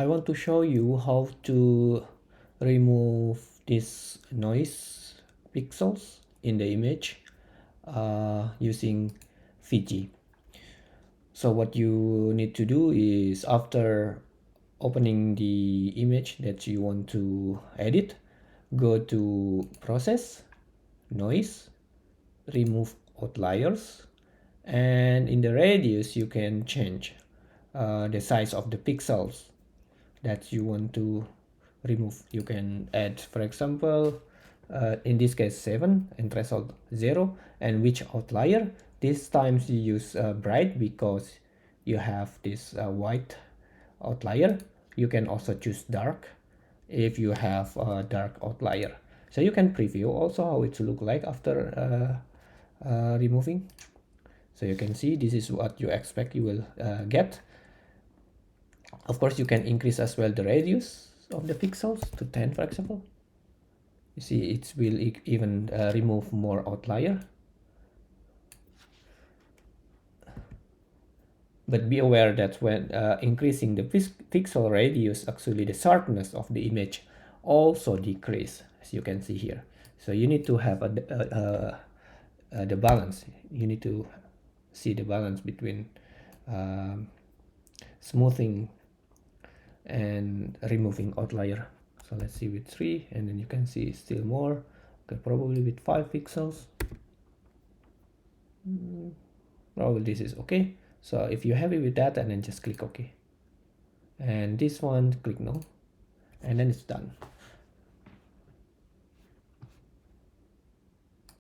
I want to show you how to remove this noise pixels in the image using FIJI. So what you need to do is, after opening the image that you want to edit, go to Process, Noise, Remove Outliers, and in the radius you can change the size of the pixels that you want to remove. You can add, for example, in this case 7 and threshold 0, and which outlier. This time you use bright because you have this white outlier. You can also choose dark if you have a dark outlier. So you can preview also how it look like after removing. So you can see this is what you expect you will get. Of course, you can increase as well the radius of the pixels to 10, for example. You see it will even remove more outlier. But be aware that when increasing the pixel radius, actually the sharpness of the image also decrease, as you can see here. So you need to have the balance. You need to see the balance between smoothing and removing outlier. So let's see with 3, and then you can see still more. Okay, probably with 5 pixels. Probably this is okay. So if you're happy with that, and then just click OK. And this one, click no, and then it's done.